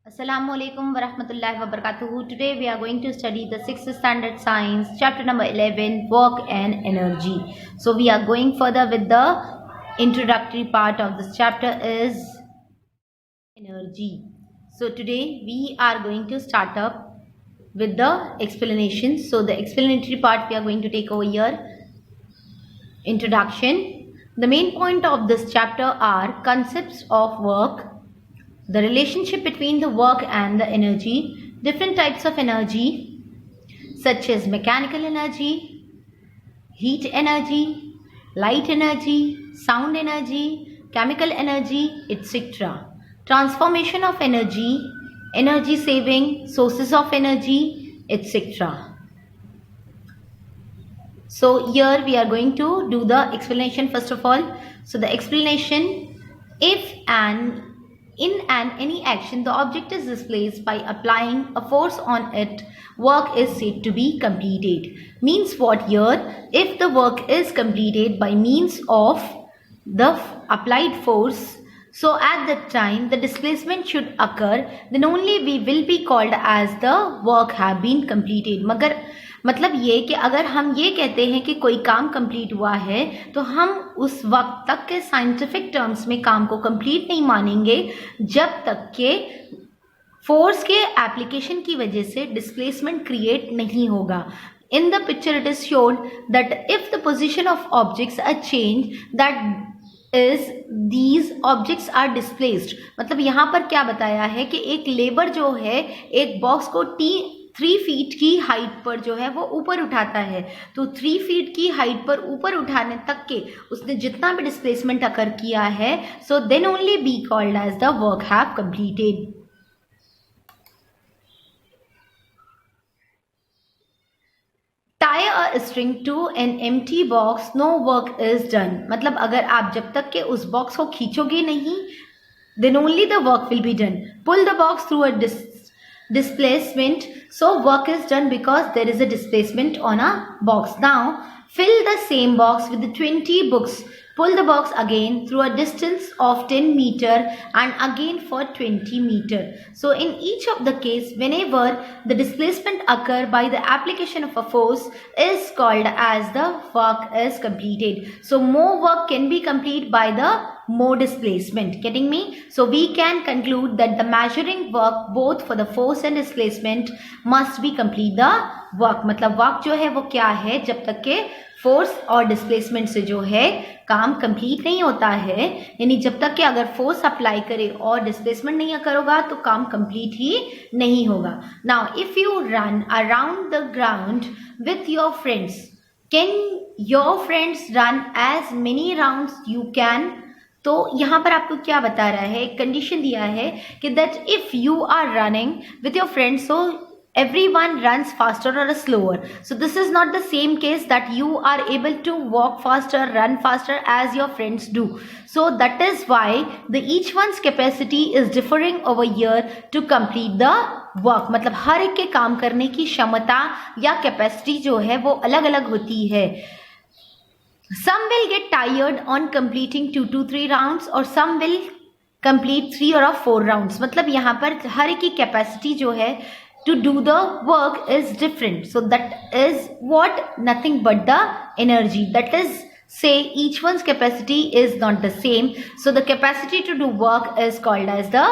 Assalamualaikum warahmatullahi wabarakatuh. Today we are going to study the 6th standard science chapter number 11, work and energy. So we are going further with the introductory part of this chapter is energy. So today we are going to start up with the explanation. So the explanatory part we are going to take over here. Introduction. The main point of this chapter are concepts of work, the relationship between the work and the energy, different types of energy such as mechanical energy, heat energy, light energy, sound energy, chemical energy, etc. Transformation of energy, energy saving, sources of energy, etc. So here we are going to do the explanation first of all. So the explanation, if in any action the object is displaced by applying a force on it, work is said to be completed. Means what here? If the work is completed by means of the applied force, so at that time the displacement should occur, then only we will be called as the work have been completed. मगर मतलब ये कि अगर हम ये कहते हैं कि कोई काम कंप्लीट हुआ है तो हम उस वक्त तक के साइंटिफिक टर्म्स में काम को कंप्लीट नहीं मानेंगे जब तक के फोर्स के एप्लीकेशन की वजह से डिस्प्लेसमेंट क्रिएट नहीं होगा. In the picture it is shown that if the position of objects are changed, that is these objects are displaced. मतलब यहाँ पर क्या बताया है कि एक लेबर जो है एक बॉक्स को 3 फीट की हाइट पर जो है वो ऊपर उठाता है, तो 3 फीट की हाइट पर ऊपर उठाने तक के उसने जितना भी डिस्प्लेसमेंट अकर किया है, so then only be called as the work have completed. Tie a string to an empty box, no work is done. मतलब अगर आप जब तक के उस बॉक्स को खींचोगे नहीं, then only the work will be done. Pull the box through a displacement, so work is done because there is a displacement on a box. Now fill the same box with the 20 books. Pull the box again through a distance of 10 meter and again for 20 meter. So in each of the case, whenever the displacement occur by the application of a force is called as the work is completed. So more work can be completed by the more displacement. Getting me? So we can conclude that the measuring work both for the force and displacement must be complete the work. मतलब work जो है वो क्या है, जब तक के force और डिस्प्लेसमेंट से जो है काम कंप्लीट नहीं होता है, यानी जब तक कि अगर फोर्स अप्लाई करे और डिस्प्लेसमेंट नहीं करोगा तो काम कंप्लीट ही नहीं होगा. Now if you run around the ground with your friends, can your friends run as many rounds you can. तो यहाँ पर आपको क्या बता रहा है, एक कंडीशन दिया है कि that if you are running with your friends, so everyone runs faster or slower. So this is not the same case that you are able to walk faster, run faster as your friends do. So that is why the each one's capacity is differing over here to complete the work. मतलब हर एक के काम करने की क्षमता या capacity जो है वो अलग अलग होती है. Some will get tired on completing 2 to 3 rounds or some will complete 3 or 4 rounds. मतलब यहाँ पर हर एक की कैपेसिटी जो है to do the work is different. So that is what nothing but the energy. That is, say each one's capacity is not the same. So the capacity to do work is called as the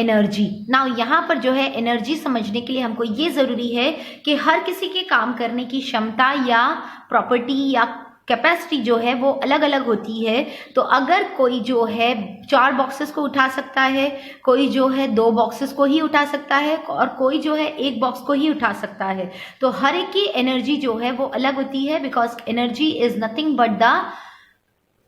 energy. Now यहाँ पर जो है energy समझने के लिए हमको ये ज़रूरी है कि हर किसी के काम करने की क्षमता या प्रॉपर्टी या कैपेसिटी जो है वो अलग अलग होती है. तो अगर कोई जो है 4 बॉक्सेस को उठा सकता है, कोई जो है 2 बॉक्सेस को ही उठा सकता है और कोई जो है 1 बॉक्स को ही उठा सकता है, तो हर एक की एनर्जी जो है वो अलग होती है, because energy is nothing but the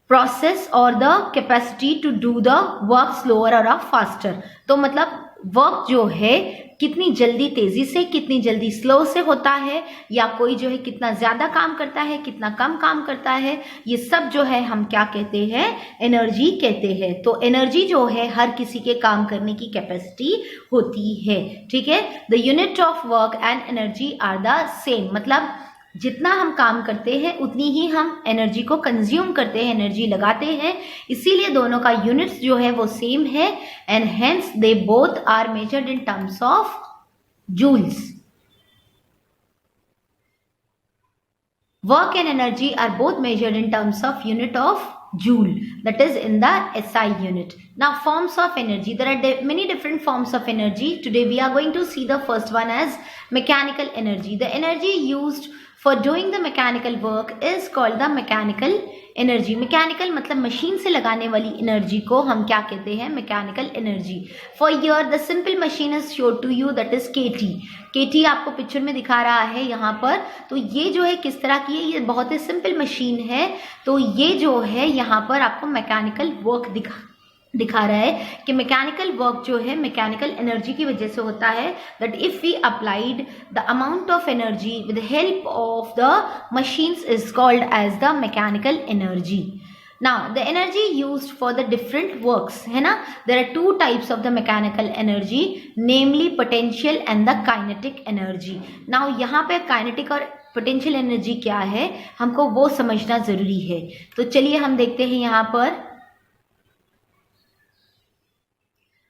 process और the capacity to do the work slower और फास्टर. तो मतलब वर्क जो है कितनी जल्दी तेजी से, कितनी जल्दी स्लो से होता है, या कोई जो है कितना ज्यादा काम करता है, कितना कम काम करता है, ये सब जो है हम क्या कहते हैं, एनर्जी कहते हैं. तो एनर्जी जो है हर किसी के काम करने की कैपेसिटी होती है. ठीक है. The unit of work and energy are the same. मतलब जितना हम काम करते हैं उतनी ही हम एनर्जी को कंज्यूम करते हैं, एनर्जी लगाते हैं, इसीलिए दोनों का यूनिट्स जो है वो सेम है and hence they both are measured in terms of joules. Work and energy are both measured in terms of unit of joule, that is in the SI unit. Now forms of energy. There are many different forms of energy. Today we are going to see the first one as mechanical energy. The energy used for doing the mechanical work is called the mechanical energy. Mechanical मतलब machine से लगाने वाली energy को हम क्या कहते हैं? Mechanical energy. For here the simple machine is showed to you, that is KT. KT आपको पिक्चर में दिखा रहा है यहाँ पर. तो ये जो है किस तरह की है? ये बहुत ही सिंपल मशीन है. तो ये जो है यहाँ पर आपको मैकेनिकल वर्क दिखा रहा है कि मैकेनिकल वर्क जो है मैकेनिकल एनर्जी की वजह से होता है. That if we applied the amount of energy with help of the machines is called as the mechanical energy. Now the energy used for the different works है ना. There are two types of the mechanical energy, namely potential and the kinetic energy. Now यहाँ पे kinetic और potential energy क्या है हमको वो समझना जरूरी है. तो चलिए हम देखते हैं यहाँ पर.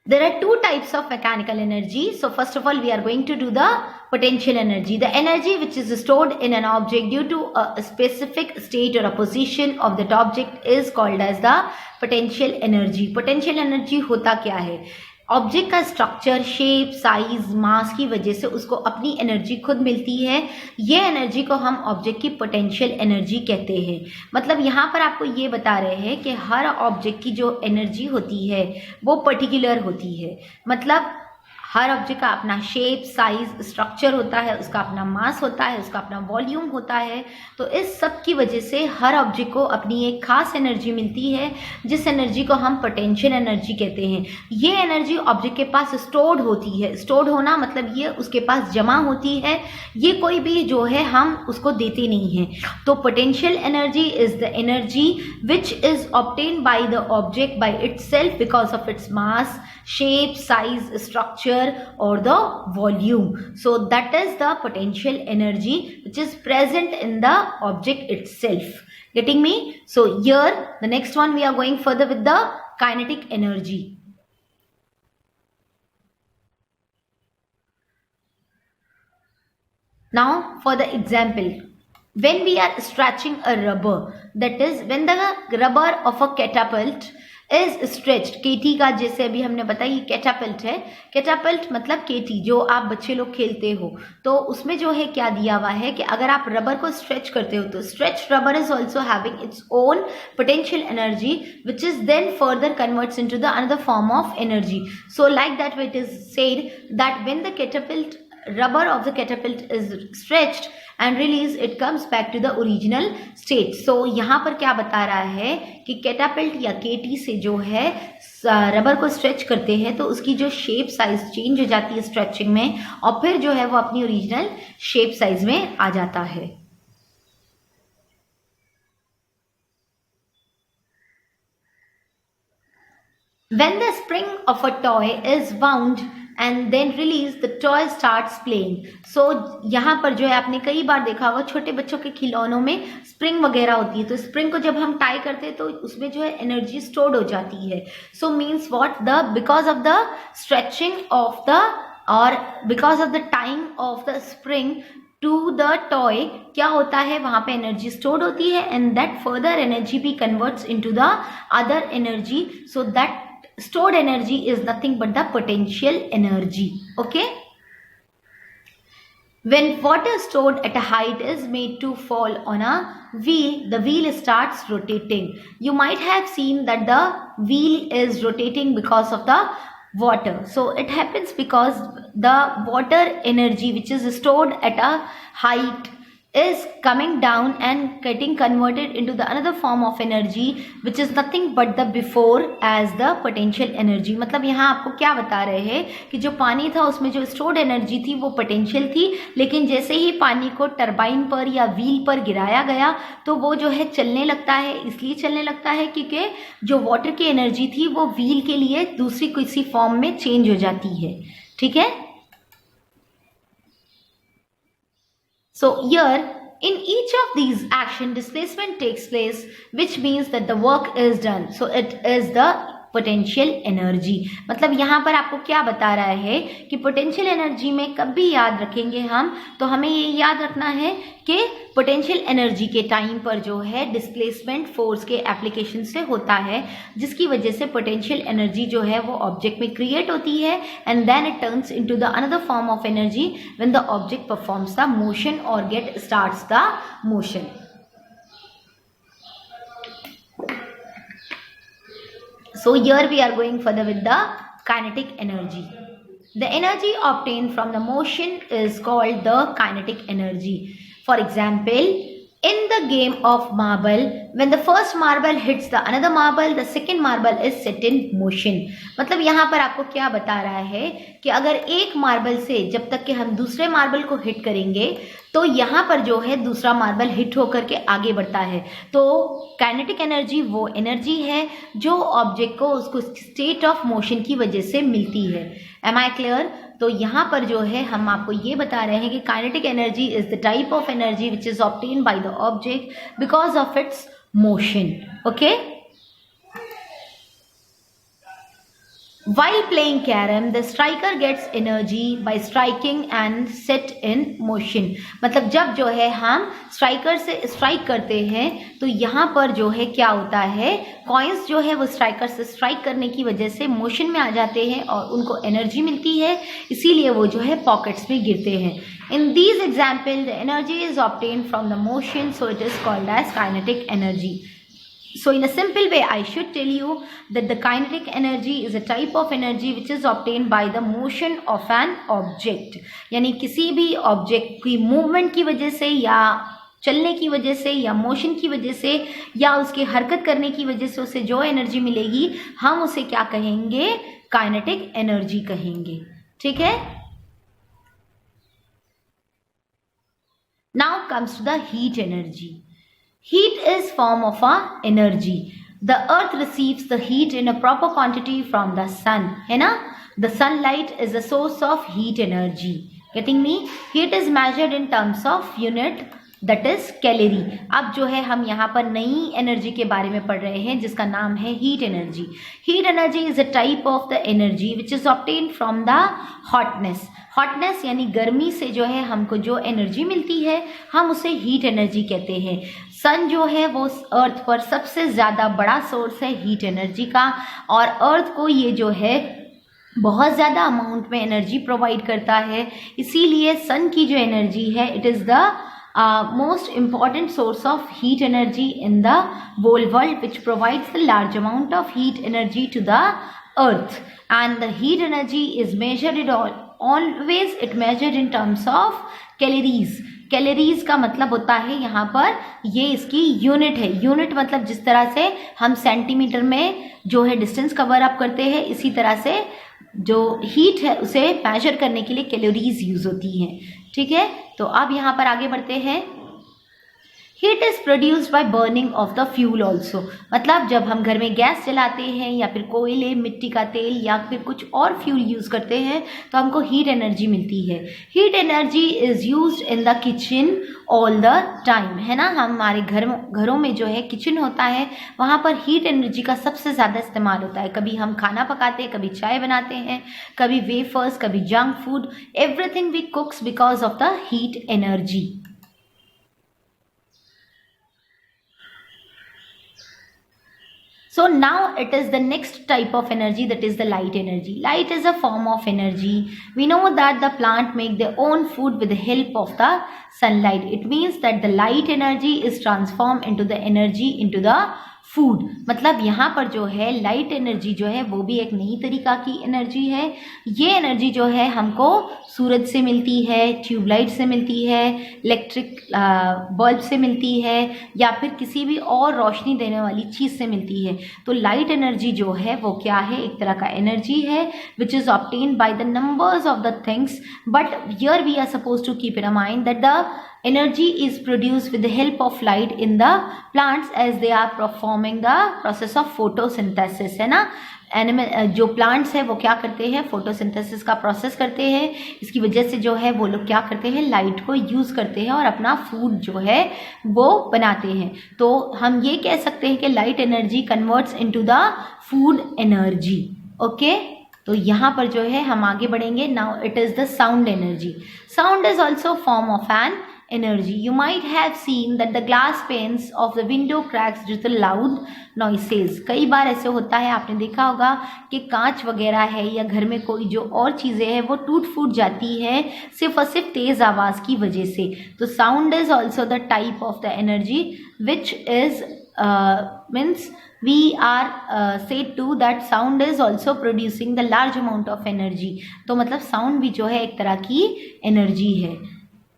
There are two types of mechanical energy. So first of all we are going to do the potential energy. The energy which is stored in an object due to a specific state or a position of that object is called as the potential energy. Potential energy होता क्या है? Object का structure, shape, size, मास की वजह से उसको अपनी energy खुद मिलती है. ये एनर्जी को हम ऑब्जेक्ट की पोटेंशियल एनर्जी कहते हैं. मतलब यहाँ पर आपको ये बता रहे हैं कि हर ऑब्जेक्ट की जो एनर्जी होती है वो पर्टिकुलर होती है. मतलब हर ऑब्जेक्ट का अपना शेप, साइज, स्ट्रक्चर होता है, उसका अपना मास होता है, उसका अपना वॉल्यूम होता है. तो इस सब की वजह से हर ऑब्जेक्ट को अपनी एक खास एनर्जी मिलती है जिस एनर्जी को हम पोटेंशियल एनर्जी कहते हैं. ये एनर्जी ऑब्जेक्ट के पास स्टोर्ड होती है. स्टोर्ड होना मतलब ये उसके पास जमा होती है, ये कोई भी जो है हम उसको देते नहीं हैं. तो potential energy is the energy which is obtained by the object by itself because of its mass, shape, size, structure or the volume. So that is the potential energy which is present in the object itself. Getting me? So here the next one we are going further with the kinetic energy. Now for the example, when we are stretching a rubber, that is when the rubber of a catapult is stretched. केटी का जैसे अभी हमने बताया ये Catapult है. Catapult मतलब केटी जो आप बच्चे लोग खेलते हो, तो उसमें जो है क्या दिया हुआ है कि अगर आप रबर को स्ट्रेच करते हो तो stretch rubber is also having its own potential energy which is then further converts into the another form of energy. So like that it is said that when the catapult rubber of the catapult is stretched and released, it comes back to the original state. So यहाँ पर क्या बता रहा है कि Catapult या केटी से जो है रबर को स्ट्रेच करते हैं तो उसकी जो शेप साइज चेंज हो जाती है स्ट्रेचिंग में और फिर जो है वो अपनी ओरिजिनल शेप साइज में आ जाता है. When the spring of a toy is wound and then release, the toy starts playing. So यहाँ पर जो है आपने कई बार देखा होगा छोटे बच्चों के खिलौनों में स्प्रिंग वगैरह होती है. तो स्प्रिंग को जब हम टाई करते हैं तो उसमें जो है एनर्जी स्टोर्ड हो जाती है. So means what, the because of the stretching of the और because of the time of the spring to the toy क्या होता है वहां पे एनर्जी स्टोर्ड होती है एंड दैट फर्दर एनर्जी भी converts into the other energy. So that stored energy is nothing but the potential energy. Okay, when water stored at a height is made to fall on a wheel, the wheel starts rotating. You might have seen that the wheel is rotating because of the water. So it happens because the water energy which is stored at a height is coming down and getting converted into the another form of energy which is nothing but the before as the potential energy. मतलब यहाँ आपको क्या बता रहे हैं कि जो पानी था उसमें जो स्टोर्ड एनर्जी थी वो पोटेंशियल थी, लेकिन जैसे ही पानी को टरबाइन पर या व्हील पर गिराया गया तो वो जो है चलने लगता है. इसलिए चलने लगता है क्योंकि जो वाटर की एनर्जी थी वो व्हील के लिए दूसरी किसी फॉर्म में चेंज हो जाती है. ठीक है. So here In each of these action, displacement takes place, which means that the work is done. So it is the potential energy. मतलब यहाँ पर आपको क्या बता रहा है कि पोटेंशियल एनर्जी में कब भी याद रखेंगे हम, तो हमें ये याद रखना है कि पोटेंशियल एनर्जी के टाइम पर जो है डिस्प्लेसमेंट फोर्स के एप्लीकेशन से होता है, जिसकी वजह से पोटेंशियल एनर्जी जो है वो ऑब्जेक्ट में क्रिएट होती है and then it turns into the another form of energy when the object performs the motion और get starts the motion. So here we are going further with the kinetic energy. The energy obtained from the motion is called the kinetic energy. For example, in the game of marble, when the first marble hits the another marble, the second marble is set in motion. मतलब यहाँ पर आपको क्या बता रहा है कि अगर एक मार्बल से जब तक कि हम दूसरे मार्बल को हिट करेंगे तो यहाँ पर जो है दूसरा मार्बल हिट होकर के आगे बढ़ता है। तो काइनेटिक एनर्जी वो एनर्जी है जो ऑब्जेक्ट को उसको स्टेट ऑफ मोशन की वजह से मिलती है। Am I clear? तो यहाँ पर जो है हम आपको ये बता रहे हैं कि kinetic energy is the type of energy which is obtain by the object because of its motion. Okay, While playing carom, the striker gets energy by striking and set in motion. मतलब जब जो है हम striker से strike करते हैं तो यहाँ पर जो है क्या होता है, कॉइन्स जो है वो स्ट्राइकर से स्ट्राइक करने की वजह से मोशन में आ जाते हैं और उनको एनर्जी मिलती है, इसीलिए वो जो है पॉकेट्स में गिरते हैं। In these examples, the energy is obtained from the motion, so it is called as kinetic energy. So in a simple way, I should tell you that the kinetic energy is a type of energy which is obtained by the motion of an object. यानी किसी भी object की movement की वजह से या चलने की वजह से या मोशन की वजह से या उसकी हरकत करने की वजह से उसे जो एनर्जी मिलेगी हम उसे क्या कहेंगे, काइनेटिक एनर्जी कहेंगे। ठीक है। Now comes to the heat energy. Heat is form of a energy. The earth receives the heat in a proper quantity from the sun, है ना? The sunlight is a source of heat energy. Getting me? Heat is measured in terms of unit, that is calorie. अब जो है हम यहाँ पर नई energy के बारे में पढ़ रहे हैं जिसका नाम है heat energy. Heat energy is a type of the energy which is obtained from the hotness. Hotness यानी गर्मी से जो है हमको जो एनर्जी मिलती है हम उसे हीट एनर्जी कहते हैं। सन जो है वो अर्थ पर सबसे ज़्यादा बड़ा सोर्स है हीट एनर्जी का, और अर्थ को ये जो है बहुत ज़्यादा अमाउंट में एनर्जी प्रोवाइड करता है, इसीलिए सन की जो एनर्जी है it is the most important source of heat energy in the whole world, which provides the large amount of heat energy to the earth. And the heat energy is measured always it measured in terms of calories. Calories का मतलब होता है यहाँ पर ये इसकी unit है। Unit मतलब जिस तरह से हम सेंटीमीटर में जो है डिस्टेंस कवर अप करते हैं, इसी तरह से जो हीट है उसे मेजर करने के लिए कैलोरीज यूज होती हैं। ठीक है, तो अब यहाँ पर आगे बढ़ते हैं। Heat is produced by burning of the fuel also. मतलब जब हम घर में गैस जलाते हैं या फिर कोयले, मिट्टी का तेल या फिर कुछ और फ्यूल यूज करते हैं तो हमको हीट एनर्जी मिलती है। Heat energy is used in the kitchen all the time, है ना। हमारे घरों में जो है किचन होता है वहाँ पर हीट एनर्जी का सबसे ज़्यादा इस्तेमाल होता है। कभी हम खाना पकाते हैं, कभी चाय बनाते हैं, कभी वेफर्स, कभी junk food, everything we cooks because of the heat energy. So now it is the next type of energy, that is the light energy. Light is a form of energy. We know that the plant make their own food with the help of the sunlight. It means that the light energy is transformed into the energy into the food. मतलब यहाँ पर जो है light energy जो है वो भी एक नई तरीका की एनर्जी है। ये एनर्जी जो है हमको सूरज से मिलती है, ट्यूबलाइट से मिलती है, इलेक्ट्रिक बल्ब से मिलती है या फिर किसी भी और रोशनी देने वाली चीज़ से मिलती है। तो लाइट एनर्जी जो है वो क्या है, एक तरह का एनर्जी है which is obtained by the numbers of the things, but here we are suppose to keep in mind that the energy is produced with the help of light in the plants as they are performing the process of photosynthesis, है ना। Animal जो plants है वो क्या करते हैं, photosynthesis का process करते हैं। इसकी वजह से जो है वो लोग क्या करते हैं, लाइट को यूज़ करते हैं और अपना फूड जो है वो बनाते हैं। तो हम ये कह सकते हैं कि light energy converts into the food energy. Okay, तो यहाँ पर जो है हम आगे बढ़ेंगे। Now it is the sound energy. Sound is also form of an energy. You might have seen that the glass panes of the window cracks due to loud noises. कई बार ऐसे होता है, आपने देखा होगा कि कांच वगैरह है या घर में कोई जो और चीज़ें हैं वो टूट फूट जाती है सिर्फ और सिर्फ तेज़ आवाज़ की वजह से। तो sound is also the type of the energy which is means we are said to that sound is also producing the large amount of energy. तो मतलब साउंड भी जो है एक तरह की एनर्जी है।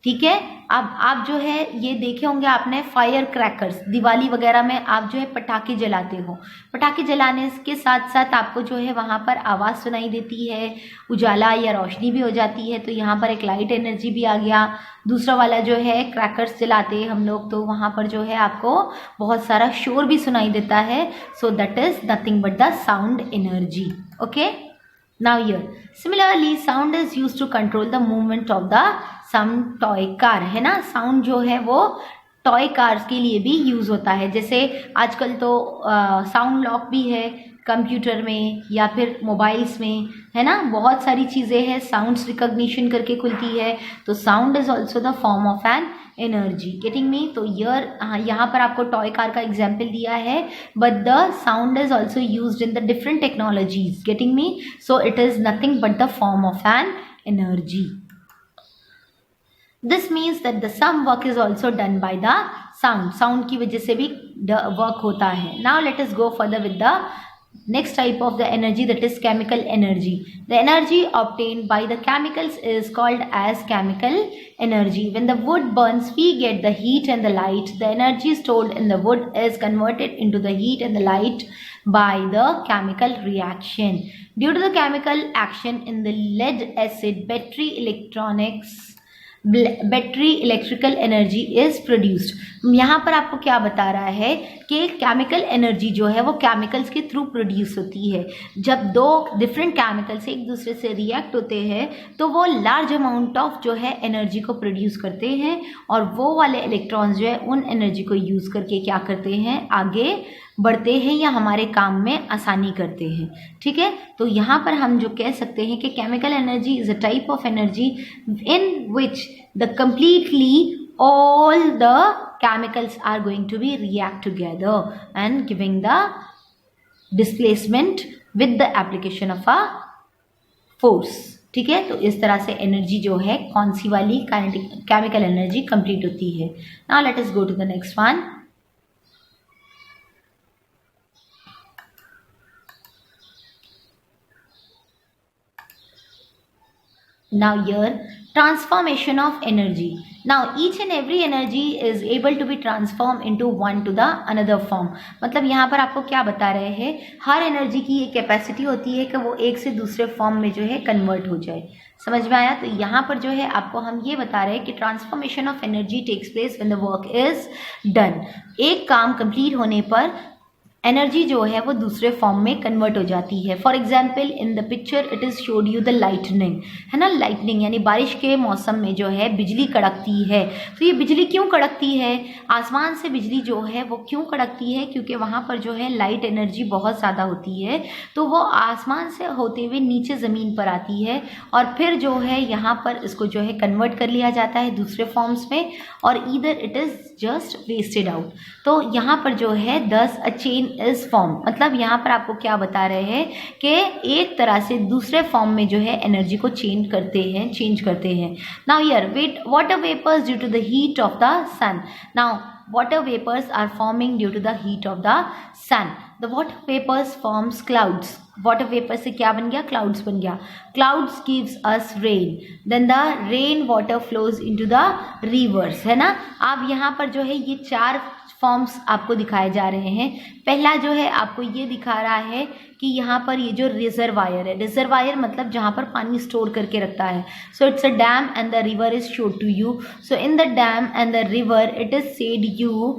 ठीक है, अब आप जो है ये देखे होंगे आपने फायर क्रैकर्स, दिवाली वगैरह में आप जो है पटाखे जलाते हो। पटाखे जलाने के साथ साथ आपको जो है वहाँ पर आवाज़ सुनाई देती है, उजाला या रोशनी भी हो जाती है। तो यहाँ पर एक लाइट एनर्जी भी आ गया। दूसरा वाला जो है क्रैकर्स जलाते हैं हम लोग, तो वहाँ पर जो है आपको बहुत सारा शोर भी सुनाई देता है। So that is nothing but the sound energy. Okay, now here similarly sound is used to control the movement of the some toy car, है ना। साउंड जो है वो टॉय कार्स के लिए भी यूज़ होता है। जैसे आजकल तो साउंड लॉक भी है कंप्यूटर में या फिर मोबाइल्स में, है ना। बहुत सारी चीज़ें हैं साउंड्स रिकॉग्निशन करके खुलती है। तो sound is also the form of an energy. Getting me. तो यहाँ पर आपको टॉय कार का एग्जाम्पल दिया है, but the sound is also used in the different technologies. Getting me. So it is nothing but the form of an energy. This means that the some work is also done by the sound. Sound की वजह से भी work होता है। Now let us go further with the next type of the energy, that is chemical energy. The energy obtained by the chemicals is called as chemical energy. When the wood burns, we get the heat and the light. The energy stored in the wood is converted into the heat and the light by the chemical reaction. Due to the chemical action in the lead acid battery electrical energy is produced. यहाँ पर आपको क्या बता रहा है कि chemical energy जो है वो केमिकल्स के थ्रू प्रोड्यूस होती है। जब दो डिफरेंट केमिकल्स एक दूसरे से रिएक्ट होते हैं तो वो लार्ज अमाउंट ऑफ जो है एनर्जी को प्रोड्यूस करते हैं, और वो वाले इलेक्ट्रॉन्स जो है उन एनर्जी को यूज़ करके क्या करते हैं, आगे बढ़ते हैं या हमारे काम में आसानी करते हैं। ठीक है, तो यहाँ पर हम जो कह सकते हैं कि chemical energy is a type of energy in which the completely all the chemicals are going to be react together and giving the displacement with the application of a force. ठीक है, तो इस तरह से एनर्जी जो है कौन सी वाली केमिकल एनर्जी कंप्लीट होती है। Now let us go to the next one. Now here, transformation of energy. Now each and every energy is able to be transformed into one to the another form. मतलब यहाँ पर आपको क्या बता रहे हैं, हर एनर्जी की ये कैपेसिटी होती है कि वो एक से दूसरे फॉर्म में जो है कन्वर्ट हो जाए। समझ में आया? तो यहाँ पर जो है आपको हम ये बता रहे हैं कि transformation of energy takes place when the work is done. एक काम कंप्लीट होने पर एनर्जी जो है वो दूसरे फॉर्म में कन्वर्ट हो जाती है। For example in the picture it is showed you the lightning, है ना। लाइटनिंग यानी बारिश के मौसम में जो है बिजली कड़कती है। तो ये बिजली क्यों कड़कती है, आसमान से बिजली जो है वो क्यों कड़कती है, क्योंकि वहाँ पर जो है लाइट एनर्जी बहुत ज़्यादा होती है। तो वो आसमान से होते हुए नीचे ज़मीन पर आती है और फिर जो है यहाँ पर इसको जो है कन्वर्ट कर लिया जाता है दूसरे फॉर्म्स में, और either it is just wasted out. तो यहाँ पर जो है दस अ चेन इज फॉर्म, मतलब यहाँ पर आपको क्या बता रहे हैं कि एक तरह से दूसरे फॉर्म में जो है एनर्जी को चेंज करते हैं। Now here water vapours due to the heat of the sun. Now water vapors are forming due to the heat of the sun. The water vapors forms clouds. Water vapor से क्या बन गया, clouds बन गया। Clouds gives us rain. Then the rain water flows into the rivers, है ना। अब यहाँ पर जो है ये चार फॉर्म्स आपको दिखाए जा रहे हैं। पहला जो है आपको ये दिखा रहा है कि यहाँ पर ये जो रिजर्वायर है, रिजर्वायर मतलब जहाँ पर पानी स्टोर करके रखता है। So it's a dam and the river is showed to you. So in the dam and the river it is said you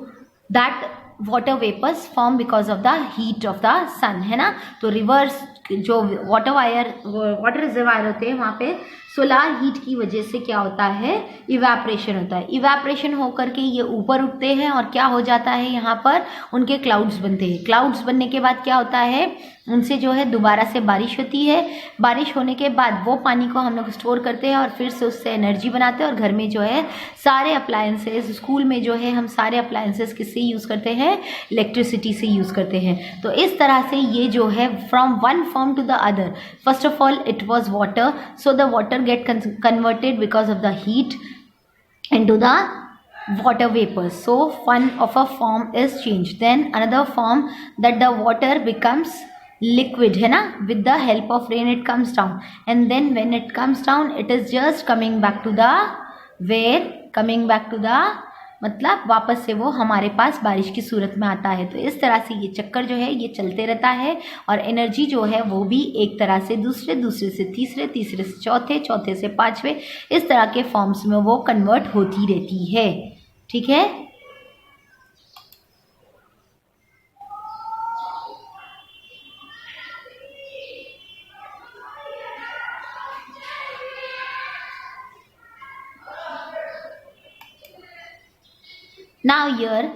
that water vapours form because of the heat of the sun, है ना। तो reverse जो water reservoir होते हैं वहाँ पे solar heat की वजह से क्या होता है, इवेपोरेशन होता है। इवेपोरेशन होकर के ये ऊपर उठते हैं और क्या हो जाता है, यहाँ पर उनके क्लाउड्स बनते हैं। क्लाउड्स बनने के बाद क्या होता है, उनसे जो है दोबारा से बारिश होती है। बारिश होने के बाद वो पानी को हम लोग स्टोर करते हैं और फिर से उससे एनर्जी बनाते हैं और घर में जो है सारे अप्लायंसेस, स्कूल में जो है हम सारे अप्लायंसेस किससे यूज़ करते हैं, इलेक्ट्रिसिटी से यूज़ करते हैं। तो इस तरह से ये जो है from one form to the other, first of all it was water, so the water get converted because of the heat into the water vapors, so one of a form is changed, then another form that the water becomes liquid, है ना, with the help of rain it comes down, and then when it comes down it is just coming back to the where, coming back to the मतलब वापस से वो हमारे पास बारिश की सूरत में आता है। तो इस तरह से ये चक्कर जो है ये चलते रहता है और एनर्जी जो है वो भी एक तरह से दूसरे, दूसरे से तीसरे, तीसरे से चौथे, चौथे से पांचवे, इस तरह के फॉर्म्स में वो कन्वर्ट होती रहती है। ठीक है। Now here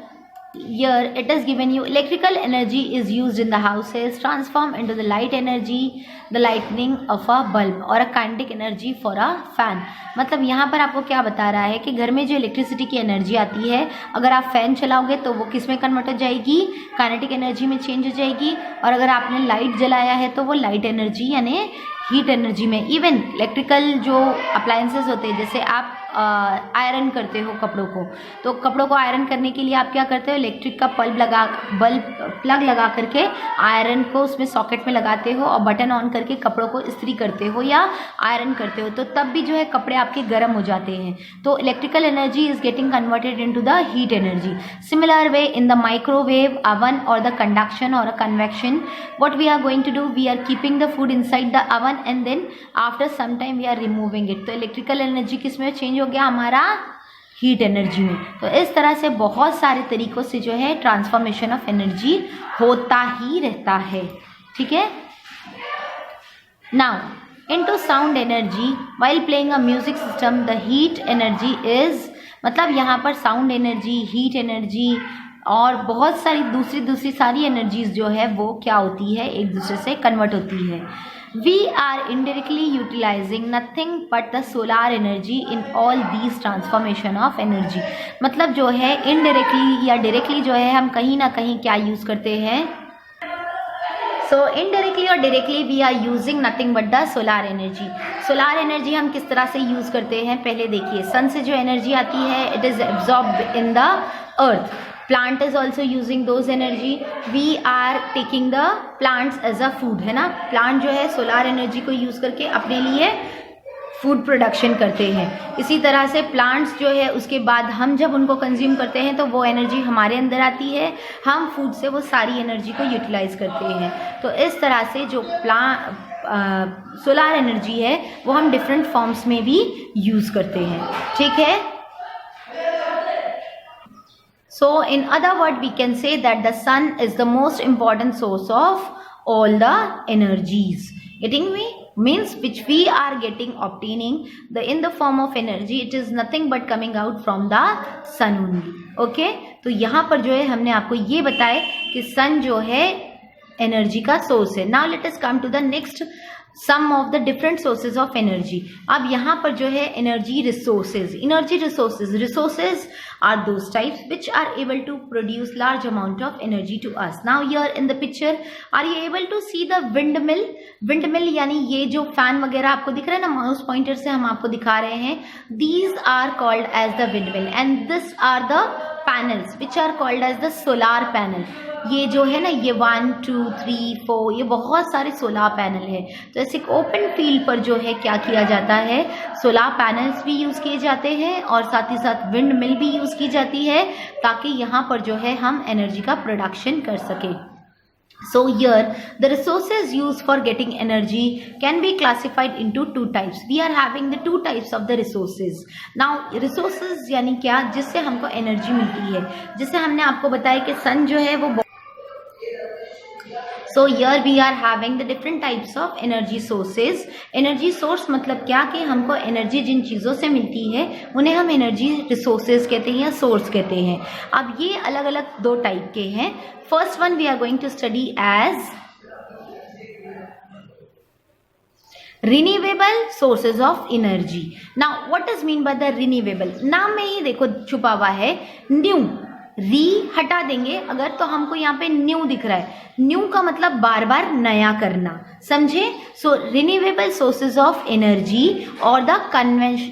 it is given you electrical energy is used in the houses, transform into the light energy, the lightning of a bulb or a kinetic energy for a fan। मतलब यहाँ पर आपको क्या बता रहा है कि घर में जो इलेक्ट्रिसिटी की एनर्जी आती है, अगर आप फैन चलाओगे तो वो किस में कन्वर्ट हो जाएगी, काइनेटिक एनर्जी में चेंज हो जाएगी, और अगर आपने लाइट जलाया है तो वो लाइट एनर्जी यानी हीट एनर्जी में। इवन इलेक्ट्रिकल जो अप्लायंसेस होते हैं, जैसे आप आयरन करते हो कपड़ों को, तो कपड़ों को आयरन करने के लिए आप क्या करते हो, इलेक्ट्रिक का प्लग लगा करके आयरन को उसमें सॉकेट में लगाते हो और बटन ऑन करके कपड़ों को इस्त्री करते हो या आयरन करते हो, तो तब भी जो है कपड़े आपके गर्म हो जाते हैं। तो electrical energy is getting converted into the heat energy. Similar way in the microwave oven और द कंडक्शन और a convection, what we are going to do, we are keeping the food inside the oven and then after some time we are removing it. तो electrical energy किस में change हो गया, हमारा heat energy में। तो इस तरह से बहुत सारे तरीकों से जो है ट्रांसफॉर्मेशन ऑफ एनर्जी होता ही रहता है। ठीक है। Now into sound energy, while playing a music system the heat energy is, मतलब यहाँ पर साउंड एनर्जी, हीट एनर्जी और बहुत सारी दूसरी सारी एनर्जीज जो है वो क्या होती है, एक दूसरे से कन्वर्ट होती है। We are indirectly utilizing nothing but the solar energy in all these transformation of energy। मतलब जो है indirectly या directly जो है हम कहीं ना कहीं क्या यूज़ करते हैं, so indirectly और directly we are using nothing but the solar energy। solar energy हम किस तरह से यूज़ करते हैं, पहले देखिए, सन से जो एनर्जी आती है it is absorbed in the earth। Plant is also using those energy, we are taking the plants as a food, है ना। प्लांट जो है सोलार एनर्जी को यूज करके अपने लिए फूड प्रोडक्शन करते हैं। इसी तरह से प्लांट्स जो है उसके बाद हम जब उनको कंज्यूम करते हैं तो वो एनर्जी हमारे अंदर आती है, हम फूड से वो सारी एनर्जी को यूटिलाइज करते हैं। तो इस तरह से जो सोलार एनर्जी है वो हम डिफरेंट फॉर्म्स में भी यूज करते हैं। ठीक है। So in other words, we can say that the sun is the most important source of all the energies. Getting me? Means which we are obtaining in the form of energy. It is nothing but coming out from the sun only. Okay? तो यहाँ पर जो है हमने आपको ये बताया कि sun जो है एनर्जी का सोर्स है। Now let us come to the next some of the different sources of energy. अब यहाँ पर जो है energy resources are those types which are able to produce large amount of energy to us. Now here in the picture are you able to see the wind mill यानी ये जो fan वगैरह आपको दिख रहा है ना, माउस पॉइंटर से हम आपको दिखा रहे हैं, these are called as the wind mill and this are the panels which are called as the solar panel. ये जो है ना, ये 1 2 3 4 ये बहुत सारे सोलार पैनल है। तो ऐसे ओपन फील्ड पर जो है क्या किया जाता है, सोलार पैनल्स भी यूज़ किए जाते हैं और साथ ही साथ विंड मिल भी यूज़ की जाती है ताकि यहाँ पर जो है हम एनर्जी का प्रोडक्शन कर सकें। So here the resources used for getting energy can be classified into two types. We are having the two types of the resources. Now resources यानी क्या, जिससे हमको एनर्जी मिलती है, जिससे हमने आपको बताया कि सन जो है वो So here we are having the different types of energy sources. Energy source मतलब क्या कि हमको एनर्जी जिन चीज़ों से मिलती है उन्हें हम एनर्जी रिसोर्सेज कहते हैं या सोर्स कहते हैं. अब ये अलग अलग दो टाइप के हैं. First one we are going to study as renewable sources of energy. Now what is mean by the renewable? नाम में ही देखो छुपा हुआ है न्यू. री हटा देंगे अगर तो हमको यहाँ पे न्यू दिख रहा है. न्यू का मतलब बार बार नया करना, समझे? सो रिन्यूएबल सोर्सेज ऑफ एनर्जी और the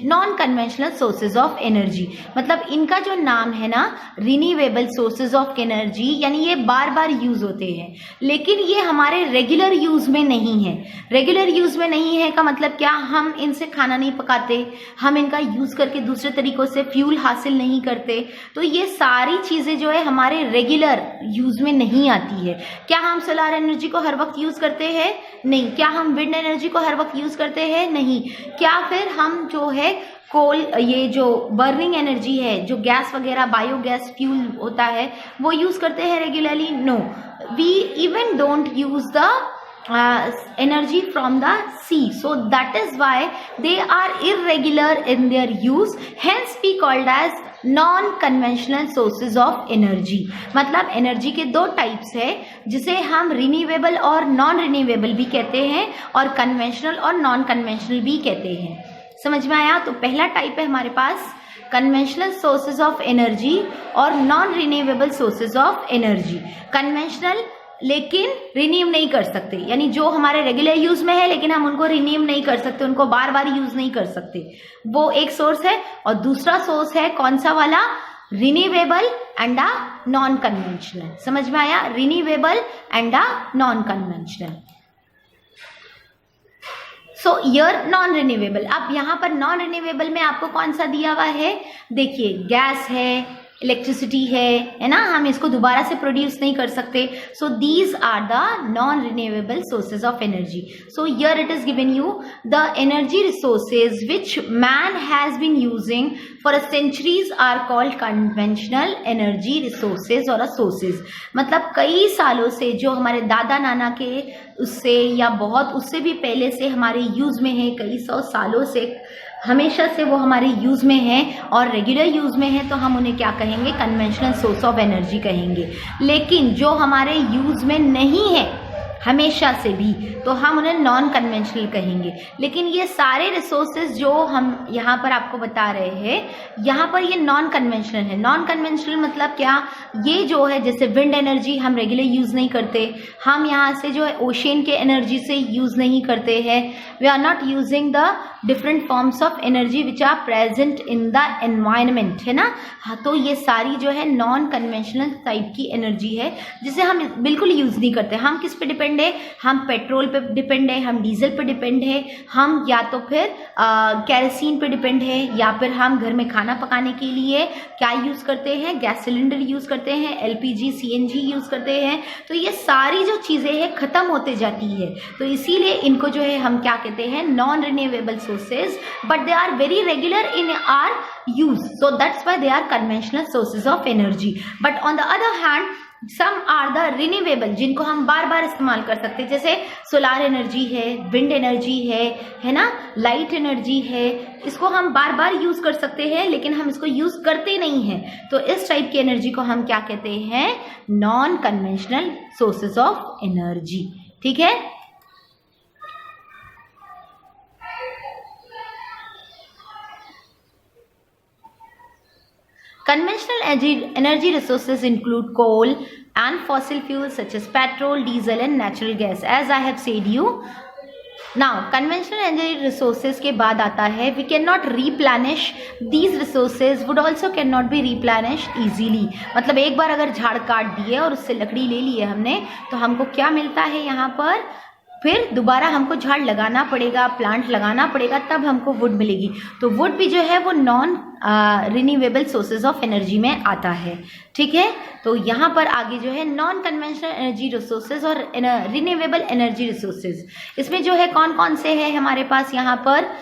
non conventional sources of energy, मतलब इनका जो नाम है ना रिन्यूएबल सोर्सेज ऑफ एनर्जी, यानी ये बार बार यूज होते हैं लेकिन ये हमारे रेगुलर यूज में नहीं है. रेगुलर यूज में नहीं है का मतलब क्या? हम इनसे खाना नहीं पकाते, हम इनका यूज करके दूसरे तरीकों से फ्यूल हासिल नहीं करते. तो ये सारी चीजें जो है हमारे रेगुलर यूज में नहीं आती है. क्या हम सोलर एनर्जी को हर वक्त यूज करते हैं? नहीं. क्या हम विंड एनर्जी को हर वक्त यूज करते हैं? नहीं. क्या फिर हम जो है कोल, ये जो बर्निंग एनर्जी है, जो गैस वगैरह बायोगैस फ्यूल होता है, वो यूज करते हैं regularly? No. We even don't use the energy from the sea, so that is why they are irregular in their use, hence we called as non conventional sources of energy. मतलब energy के दो types है जिसे हम renewable और non renewable भी कहते हैं और कन्वेंशनल और नॉन कन्वेंशनल भी कहते हैं. समझ में आया? तो पहला टाइप है हमारे पास कन्वेंशनल सोर्सेज ऑफ एनर्जी और non renewable sources of energy. Conventional लेकिन रिन्यू नहीं कर सकते, यानी जो हमारे रेगुलर यूज में है लेकिन हम उनको रिन्यू नहीं कर सकते, उनको बार बार यूज नहीं कर सकते, वो एक सोर्स है. और दूसरा सोर्स है कौन सा वाला? Renewable and a non conventional. समझ में आया? Renewable and a non conventional. So your non renewable. अब यहाँ पर नॉन रिन्यूएबल में आपको कौन सा दिया हुआ है? देखिए गैस है, इलेक्ट्रिसिटी है ना, हम इसको दोबारा से प्रोड्यूस नहीं कर सकते. So these are the non renewable sources of energy. So here it is given you the energy resources which man has been using for centuries are called conventional energy resources और sources. मतलब कई सालों से जो हमारे दादा नाना के उससे या बहुत उससे भी पहले से हमारे यूज में है, कई सौ सालों से हमेशा से वो हमारे यूज में है और रेगुलर यूज में है, तो हम उन्हें क्या कहेंगे? कन्वेंशनल सोर्स ऑफ एनर्जी कहेंगे. लेकिन जो हमारे यूज में नहीं है हमेशा से भी, तो हम उन्हें नॉन कन्वेंशनल कहेंगे. लेकिन ये सारे रिसोर्सेज जो हम यहाँ पर आपको बता रहे हैं, यहाँ पर ये नॉन कन्वेंशनल है. नॉन कन्वेंशनल मतलब क्या? ये जो है जैसे विंड एनर्जी हम रेगुलर यूज नहीं करते, हम यहाँ से जो है ओशियन के एनर्जी से यूज नहीं करते हैं. We are not using the different forms of energy which are present in the environment, है ना. हाँ, तो ये सारी जो है नॉन कन्वेंशनल टाइप की एनर्जी है जिसे हम बिल्कुल यूज नहीं करते. हम किस पे डिपेंड है? हम पेट्रोल पे डिपेंड है, हम डीजल पे डिपेंड है, हम या तो फिर केरोसिन पे डिपेंड है, या फिर हम घर में खाना पकाने के लिए क्या यूज करते हैं? गैस सिलेंडर यूज करते हैं, एलपीजी सीएनजी यूज करते हैं. तो ये सारी जो चीजें हैं खत्म होते जाती है, तो इसीलिए इनको जो है हम क्या कहते हैं? Non renewable sources, but they are very regular in our use, so that's why they are conventional sources of energy. But on the other hand some are the renewable, जिनको हम बार बार इस्तेमाल कर सकते हैं, जैसे सोलार एनर्जी है, विंड एनर्जी है ना, लाइट एनर्जी है. इसको हम बार बार यूज कर सकते हैं लेकिन हम इसको यूज करते नहीं हैं, तो इस टाइप की एनर्जी को हम क्या कहते हैं? Non conventional sources of energy. ठीक है. Conventional energy resources include coal and fossil fuels such as petrol, diesel and natural gas, as I have said you. Now, conventional energy resources के बाद आता है we cannot replenish these resources would also cannot be replenished easily. मतलब एक बार अगर झाड़ काट दिए और उससे लकड़ी ले लिए हमने, तो हमको क्या मिलता है यहाँ पर? फिर दोबारा हमको झाड़ लगाना पड़ेगा, प्लांट लगाना पड़ेगा, तब हमको वुड मिलेगी। तो वुड भी जो है वो non renewable sources of energy में आता है। ठीक है, तो यहाँ पर आगे जो है नॉन कन्वेंशनल एनर्जी रिसोर्सेज और रिन्यूएबल एनर्जी रिसोर्सेज, इसमें जो है कौन कौन से है हमारे पास यहाँ पर,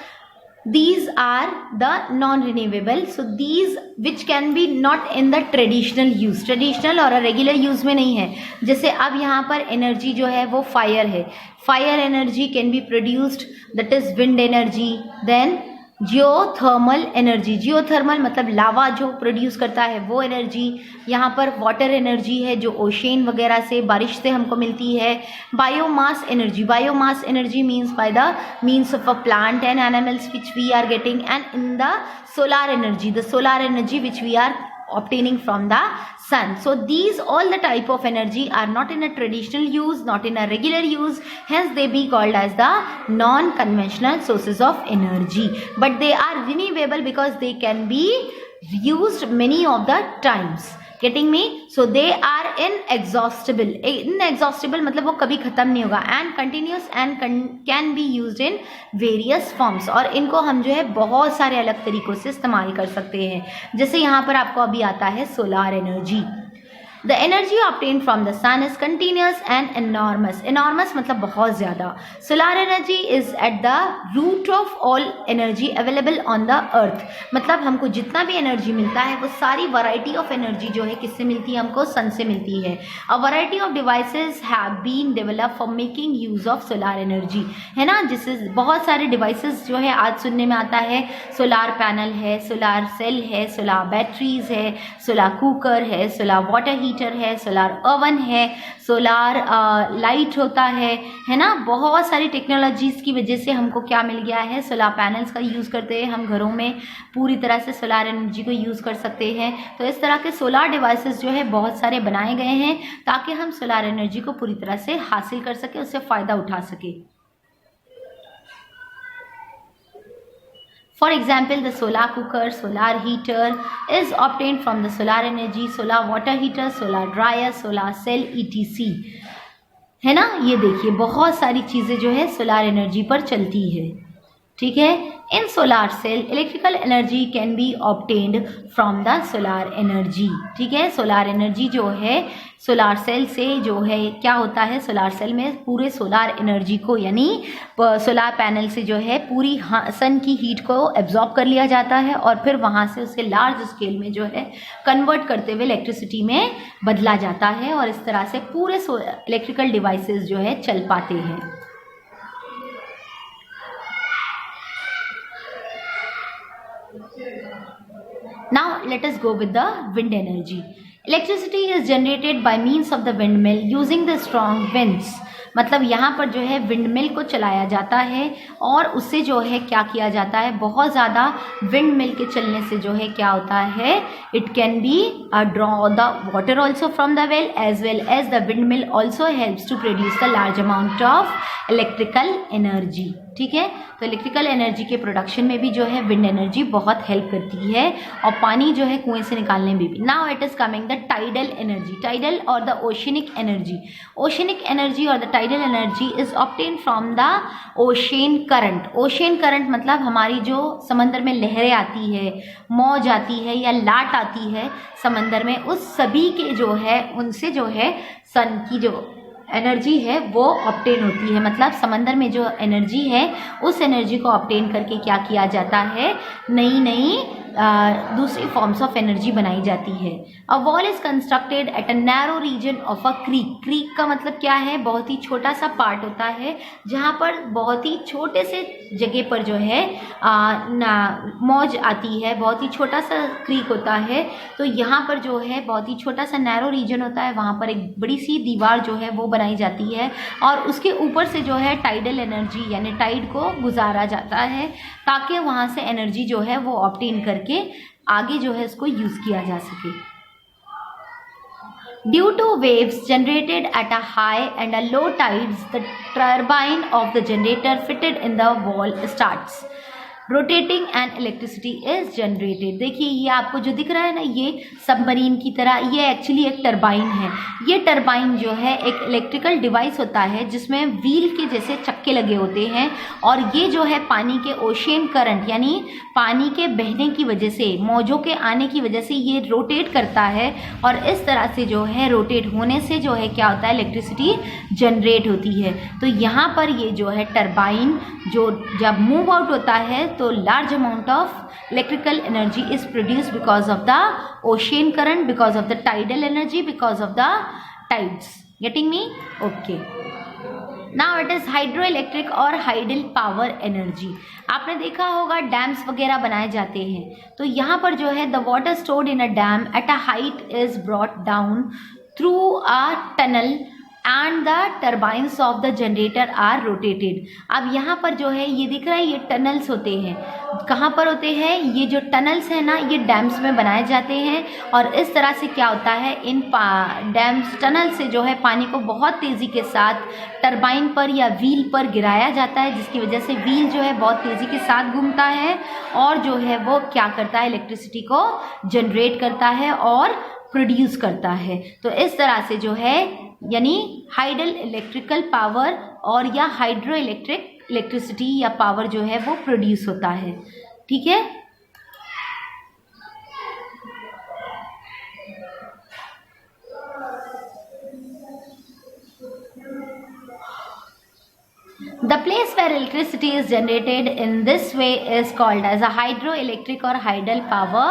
these are the non-renewable, so these which can be not in the traditional use, traditional और regular use में नहीं है। जैसे अब यहाँ पर एनर्जी जो है वो फायर है, fire energy can be produced, that is wind energy. Then geothermal energy, geothermal मतलब लावा जो प्रोड्यूस करता है वो एनर्जी। यहाँ पर वाटर एनर्जी है जो ओशन वगैरह से, बारिश से हमको मिलती है। Biomass energy, biomass energy means by the means of a plant and animals which we are getting, and in the solar energy, the solar energy which we are obtaining from the sun. So these all the type of energy are not in a traditional use, not in a regular use, hence they be called as the non-conventional sources of energy, but they are renewable because they can be used many of the times. Getting me? So they are inexhaustible. Inexhaustible मतलब वो कभी ख़त्म नहीं होगा, and continuous and can be used in various forms, और इनको हम जो है बहुत सारे अलग तरीक़ों से इस्तेमाल कर सकते हैं। जैसे यहाँ पर आपको अभी आता है solar energy. The energy obtained from the sun is continuous and enormous. Enormous मतलब बहुत ज़्यादा। Solar energy is at the root of all energy available on the earth. मतलब हमको जितना भी एनर्जी मिलता है वो सारी वैरायटी ऑफ एनर्जी जो है किससे मिलती है, हमको सन से मिलती है। A variety of devices have been developed for making use of solar energy, है ना। जिससे बहुत सारे डिवाइसेस जो है आज सुनने में आता है, सोलार पैनल है, सोलार सेल है, सोलार बैटरीज है, सोलार कुकर है, सोलार वाटर हीटर है, सोलार ओवन है, सोलार लाइट होता है ना। बहुत सारी टेक्नोलॉजीज़ की वजह से हमको क्या मिल गया है, सोलार पैनल्स का यूज़ करते हैं हम घरों में, पूरी तरह से सोलार एनर्जी को यूज़ कर सकते हैं। तो इस तरह के सोलार डिवाइसेस जो है बहुत सारे बनाए गए हैं ताकि हम सोलार एनर्जी को पूरी तरह से हासिल कर सके, उससे फ़ायदा उठा सके। For example, the solar cooker, solar heater is obtained from the solar energy, solar water heater, solar dryer, solar cell etc. है ना। ये देखिए बहुत सारी चीज़ें जो है सोलार एनर्जी पर चलती है। ठीक है, in solar cell electrical energy can be obtained from the solar energy. ठीक है, सोलार एनर्जी जो है सोलार सेल से जो है क्या होता है, सोलार सेल में पूरे सोलार एनर्जी को यानी सोलार पैनल से जो है पूरी सन की हीट को एब्जॉर्ब कर लिया जाता है और फिर वहाँ से उसे लार्ज स्केल में जो है कन्वर्ट करते हुए इलेक्ट्रिसिटी में बदला जाता है और इस तरह से पूरे इलेक्ट्रिकल डिवाइसेस जो है चल पाते हैं। Now let us go with the wind energy. Electricity is generated by means of the windmill using the strong winds. मतलब यहाँ पर जो है विंडमिल को चलाया जाता है और उससे जो है क्या किया जाता है, बहुत ज़्यादा विंडमिल के चलने से जो है क्या होता है, it can be draw the water also from the well as the windmill also helps to produce the large amount of electrical energy. ठीक है, तो इलेक्ट्रिकल एनर्जी के प्रोडक्शन में भी जो है विंड एनर्जी बहुत हेल्प करती है और पानी जो है कुएं से निकालने में भी। Now it is coming the tidal energy, tidal और the oceanic energy. Oceanic energy और the tidal energy is obtain from the ocean current. Ocean current मतलब हमारी जो समंदर में लहरें आती है, मौज आती है या लाट आती है समंदर में, उस सभी के जो है उनसे जो है सन की जो एनर्जी है वो ऑब्टेन होती है। मतलब समंदर में जो एनर्जी है उस एनर्जी को ऑब्टेन करके क्या किया जाता है, नई नई दूसरी फॉर्म्स ऑफ एनर्जी बनाई जाती है। A wall is constructed at a narrow region of a creek. Creek का मतलब क्या है, बहुत ही छोटा सा पार्ट होता है जहाँ पर बहुत ही छोटे से जगह पर जो है मौज आती है, बहुत ही छोटा सा क्रीक होता है। तो यहाँ पर जो है बहुत ही छोटा सा नैरो रीजन होता है, वहाँ पर एक बड़ी सी दीवार जो है वो बनाई जाती है और उसके ऊपर से जो है टाइडल एनर्जी यानी टाइड को गुजारा जाता है ताकि वहाँ से एनर्जी जो है वो ऑब्टेन करके आगे जो है इसको यूज़ किया जा सके। Due to waves generated at a high and a low tides, the turbine of the generator fitted in the wall starts. Rotating and electricity is generated. देखिए ये आपको जो दिख रहा है ना, ये सबमरीन की तरह, ये एक्चुअली एक टरबाइन है। ये टरबाइन जो है एक इलेक्ट्रिकल डिवाइस होता है जिसमें व्हील के जैसे चक्के लगे होते हैं, और ये जो है पानी के ओशियन करंट यानी पानी के बहने की वजह से, मौजों के आने की वजह से ये रोटेट करता है, और इस तरह से जो है रोटेट होने से जो है क्या होता है, इलेक्ट्रिसिटी जनरेट होती है। तो यहाँ पर ये जो है टरबाइन जो जब मूव आउट होता है तो large amount of electrical energy is produce because of the ocean current, because of the tidal energy, because of the tides. Getting me? Okay. Now it is hydro electric और hydel power energy. आपने देखा होगा dams वगैरह बनाए जाते हैं, तो यहाँ पर जो है the water stored in a dam at a height is brought down through a tunnel and the turbines of the generator are rotated. अब यहाँ पर जो है ये दिख रहा है, ये टनल्स होते हैं। कहाँ पर होते हैं? ये जो टनल्स हैं ना, ये डैम्स में बनाए जाते हैं, और इस तरह से क्या होता है, इन डैम्स टनल से जो है पानी को बहुत तेज़ी के साथ टरबाइन पर या व्हील पर गिराया जाता है, जिसकी वजह से व्हील जो है बहुत तेज़ी के साथ घूमता है, और जो है वो क्या करता है, इलेक्ट्रिसिटी को जनरेट करता है और प्रोड्यूस करता है। तो इस तरह से जो है यानी हाइडल इलेक्ट्रिकल पावर और या हाइड्रो इलेक्ट्रिक इलेक्ट्रिसिटी या पावर जो है वो प्रोड्यूस होता है। ठीक है। The place where electricity is generated in this way is called as a hydroelectric or tidal power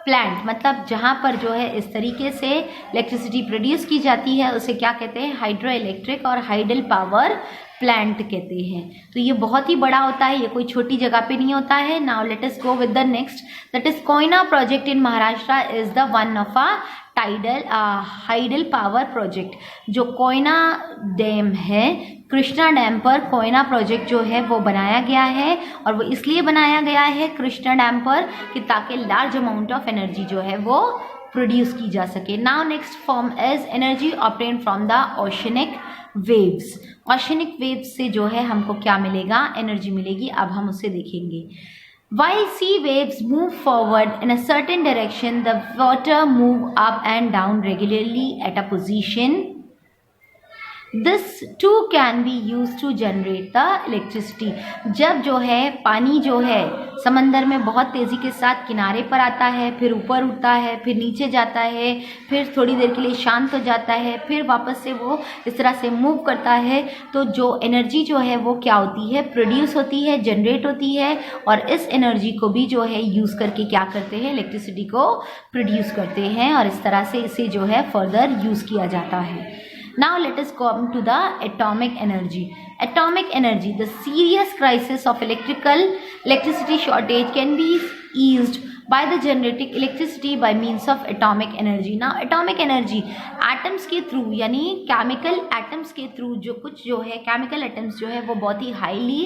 plant. मतलब जहाँ पर जो है इस तरीके से इलेक्ट्रिसिटी प्रोड्यूस की जाती है उसे क्या कहते हैं, हाइड्रो इलेक्ट्रिक और हाइडल पावर प्लांट कहते हैं। तो ये बहुत ही बड़ा होता है, ये कोई छोटी जगह पे नहीं होता है। Now let us go with the next, that is Koyna project in Maharashtra is the one of a tidal hydel power project. जो कोयना डैम है, कृष्णा डैम पर कोयना प्रोजेक्ट जो है वो बनाया गया है, और वो इसलिए बनाया गया है कृष्णा डैम पर कि ताकि लार्ज अमाउंट ऑफ एनर्जी जो है वो प्रोड्यूस की जा सके। Now next form is energy obtained from the oceanic waves. Oceanic waves से जो है हमको क्या मिलेगा, एनर्जी मिलेगी। अब हम उसे देखेंगे। While sea waves move forward in a certain direction, the water move up and down regularly at a position. This too can be used to generate the electricity. जब जो है पानी जो है समंदर में बहुत तेज़ी के साथ किनारे पर आता है, फिर ऊपर उठता है, फिर नीचे जाता है, फिर थोड़ी देर के लिए शांत हो जाता है, फिर वापस से वो इस तरह से मूव करता है, तो जो एनर्जी जो है वो क्या होती है, प्रोड्यूस होती है, जनरेट होती है, और इस एनर्जी को भी जो है यूज़ करके क्या करते हैं, इलेक्ट्रिसिटी को प्रोड्यूस करते हैं, और इस तरह से इसे जो है फर्दर यूज़ किया जाता है। Now let us come to the atomic energy. Atomic energy, the serious crisis of electricity shortage can be eased by the generating electricity by means of atomic energy. Now atomic energy atoms के through यानी chemical atoms के through जो कुछ जो है chemical atoms जो है वो बहुत ही highly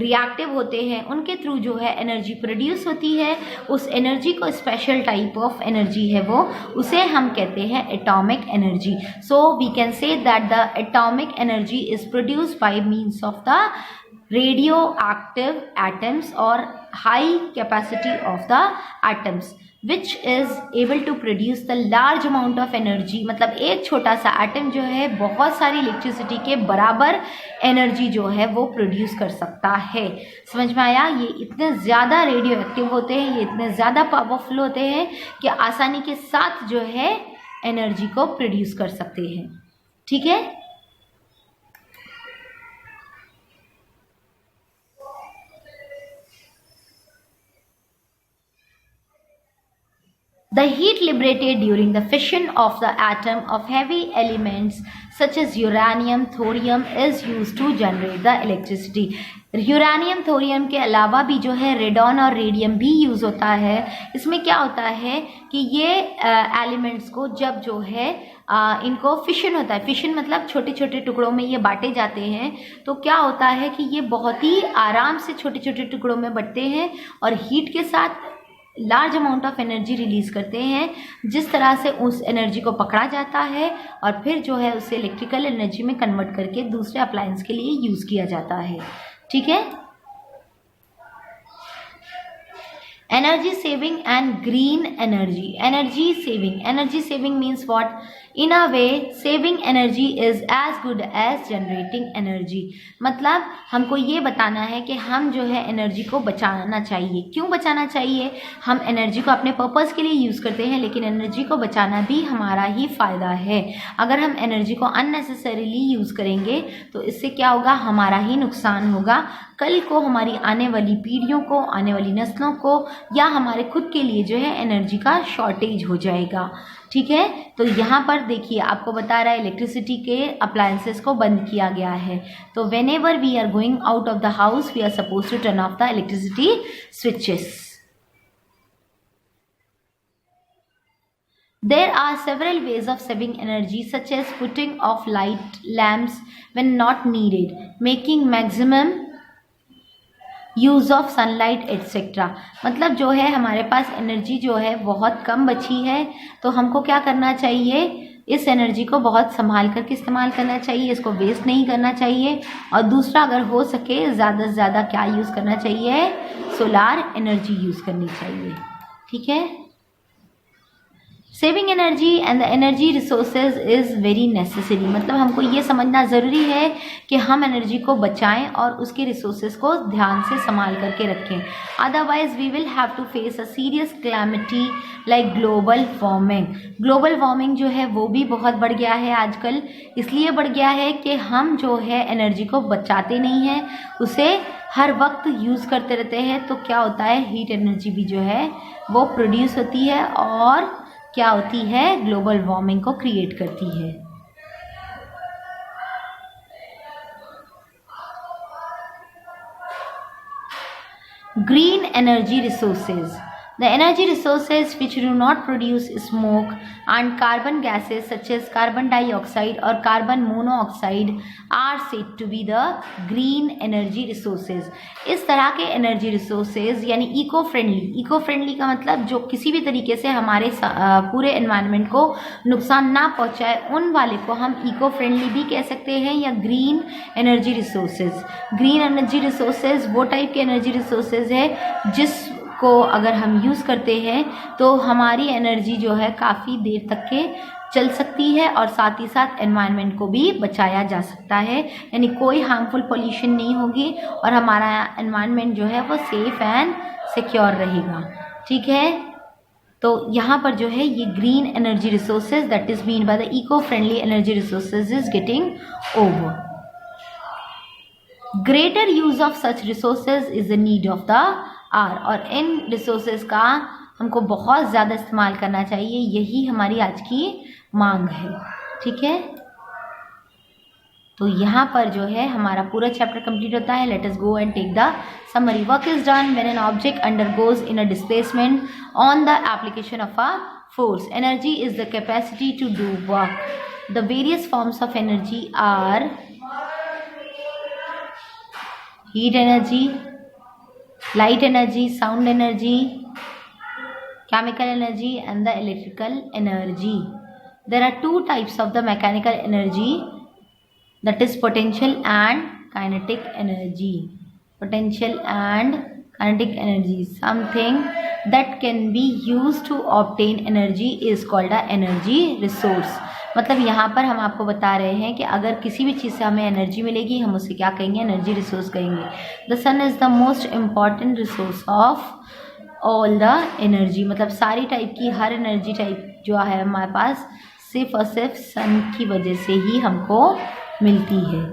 reactive होते हैं, उनके थ्रू जो है एनर्जी प्रोड्यूस होती है। उस एनर्जी को स्पेशल टाइप ऑफ एनर्जी है वो, उसे हम कहते हैं atomic energy. So we can say that the atomic energy is produced by means of the radioactive atoms or high capacity of the atoms which is able to produce the large amount of energy। मतलब एक छोटा सा atom जो है बहुत सारी electricity के बराबर एनर्जी जो है वो प्रोड्यूस कर सकता है। समझ में आया? ये इतने ज़्यादा रेडियो एक्टिव होते हैं, ये इतने ज़्यादा पावरफुल होते हैं कि आसानी के साथ जो है एनर्जी को प्रोड्यूस कर सकते हैं। ठीक है। The heat liberated during the fission of the atom of heavy elements such as uranium, thorium is used to generate the electricity. Uranium thorium के अलावा भी जो है रेडॉन और रेडियम भी यूज़ होता है। इसमें क्या होता है कि ये एलिमेंट्स को जब जो है इनको फिशन होता है, फिशन मतलब छोटे छोटे टुकड़ों में ये बांटे जाते हैं, तो क्या होता है कि ये बहुत ही आराम से छोटे छोटे टुकड़ों में बंटते हैं और हीट के साथ large amount of energy release करते हैं, जिस तरह से उस एनर्जी को पकड़ा जाता है और फिर जो है उसे इलेक्ट्रिकल एनर्जी में कन्वर्ट करके दूसरे अप्लायंस के लिए यूज़ किया जाता है। ठीक है। Energy saving and green energy. Energy saving means what? In a way, saving energy is as good as generating energy. मतलब हमको ये बताना है कि हम जो है एनर्जी को बचाना चाहिए. क्यों बचाना चाहिए? हम एनर्जी को अपने पर्पस के लिए यूज़ करते हैं, लेकिन एनर्जी को बचाना भी हमारा ही फ़ायदा है. अगर हम एनर्जी को अननेसेसरीली यूज़ करेंगे तो इससे क्या होगा? हमारा ही नुकसान होगा. कल को हमारी आने वाली पीढ़ियों को, आने वाली नस्लों को या हमारे खुद के लिए जो है एनर्जी का शॉर्टेज हो जाएगा. ठीक है, तो यहाँ पर देखिए आपको बता रहा है इलेक्ट्रिसिटी के अप्लायंसेस को बंद किया गया है. तो whenever we are going out of the house we are suppose to turn off the electricity switches. There are several ways of saving energy, such as putting off light lamps when not needed, making maximum use of sunlight etcetera. मतलब जो है हमारे पास energy जो है बहुत कम बची है, तो हमको क्या करना चाहिए? इस एनर्जी को बहुत संभाल करके इस्तेमाल करना चाहिए, इसको वेस्ट नहीं करना चाहिए. और दूसरा, अगर हो सके ज़्यादा से ज़्यादा क्या यूज़ करना चाहिए? सोलार एनर्जी यूज़ करनी चाहिए. ठीक है. Saving energy and the energy resources is very necessary. मतलब हमको ये समझना ज़रूरी है कि हम एनर्जी को बचाएं और उसके रिसोर्सेज को ध्यान से संभाल करके रखें. Otherwise we will have to face a serious calamity like global warming. Global warming जो है वो भी बहुत बढ़ गया है आजकल. इसलिए बढ़ गया है कि हम जो है एनर्जी को बचाते नहीं हैं, उसे हर वक्त यूज़ करते रहते हैं. तो क्या होता है? हीट एनर्जी भी जो है वो प्रोड्यूस होती है और क्या होती है? ग्लोबल वार्मिंग को क्रिएट करती है. Green energy resources. The energy resources which do not produce smoke and carbon gases such as carbon dioxide or carbon monoxide are said to be the green energy resources. इस तरह के energy resources यानी eco friendly का मतलब जो किसी भी तरीके से हमारे पूरे एनवायरनमेंट को नुकसान ना पहुंचाए, उन वाले को हम इको फ्रेंडली भी कह सकते हैं या green energy resources. Green energy resources वो टाइप के एनर्जी रिसोर्सेज है जिस को अगर हम यूज़ करते हैं तो हमारी एनर्जी जो है काफ़ी देर तक के चल सकती है और साथ ही साथ एनवायरनमेंट को भी बचाया जा सकता है. यानी कोई हार्मफुल पॉल्यूशन नहीं होगी और हमारा एनवायरनमेंट जो है वो सेफ एंड सिक्योर रहेगा. ठीक है. तो यहाँ पर जो है ये green energy resources that is mean by the eco friendly energy resources is getting over. Greater use of such resources is the need of the hour. और इन रिसोर्सेज का हमको बहुत ज़्यादा इस्तेमाल करना चाहिए, यही हमारी आज की मांग है. ठीक है. तो यहाँ पर जो है हमारा पूरा चैप्टर कंप्लीट होता है. Let us go and take the summary. Work is done when an object undergoes in a displacement on the application of a force. Energy is the capacity to do work. The various forms of energy are heat energy, light energy, sound energy, chemical energy and the electrical energy. There are two types of the mechanical energy, that is potential and kinetic energy. Potential and kinetic energy, something that can be used to obtain energy is called a energy resource. मतलब यहाँ पर हम आपको बता रहे हैं कि अगर किसी भी चीज़ से हमें एनर्जी मिलेगी हम उसे क्या कहेंगे? एनर्जी रिसोर्स कहेंगे. The sun is the most important resource of all the energy. मतलब सारी टाइप की हर एनर्जी टाइप जो है हमारे पास सिर्फ और सिर्फ सन की वजह से ही हमको मिलती है.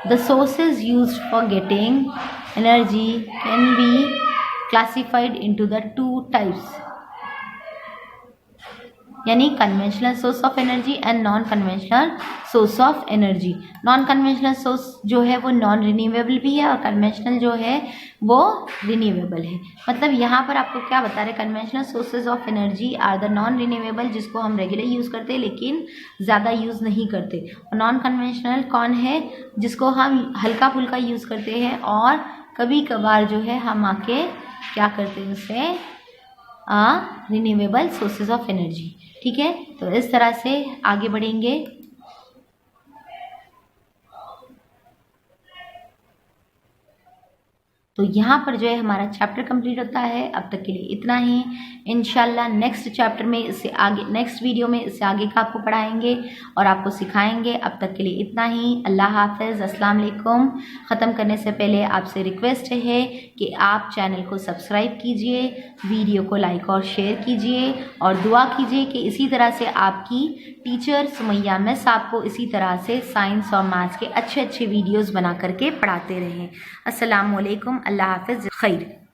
The sources used for getting energy can be classified into the two types, यानी conventional source of energy and non conventional source of energy. Non conventional source जो है वो नॉन रिन्यूएबल भी है और कन्वेंशनल जो है वो रिन्यूएबल है. मतलब यहाँ पर आपको क्या बता रहे? Conventional sources of energy are the non renewable, जिसको हम रेगुलर यूज़ करते हैं लेकिन ज़्यादा यूज़ नहीं करते. और नॉन कन्वेंशनल कौन है? जिसको हम हल्का फुल्का यूज़ करते हैं और कभी कभार जो है हम आके क्या करते हैं? उससे रिन्यूएबल सोर्सेज ऑफ एनर्जी. ठीक है. तो इस तरह से आगे बढ़ेंगे. तो यहाँ पर जो है हमारा चैप्टर कंप्लीट होता है। अब तक के लिए इतना ही। इंशाल्लाह नेक्स्ट चैप्टर में इससे आगे, नेक्स्ट वीडियो में इससे आगे का आपको पढ़ाएंगे और आपको सिखाएंगे। अब तक के लिए इतना ही। अल्लाह हाफ़िज़, अस्सलाम वालेकुम। ख़त्म करने से पहले आपसे रिक्वेस्ट है कि आप चैनल को सब्सक्राइब कीजिए, वीडियो को लाइक और शेयर कीजिए और दुआ कीजिए कि इसी तरह से आपकी टीचर सुमैया मिस आपको इसी तरह से साइंस और मैथ्स के अच्छे अच्छे वीडियोज़ बना करके पढ़ाते रहें। अस्सलाम वालेकुम, अल्लाह हाफ़िज़, खैर।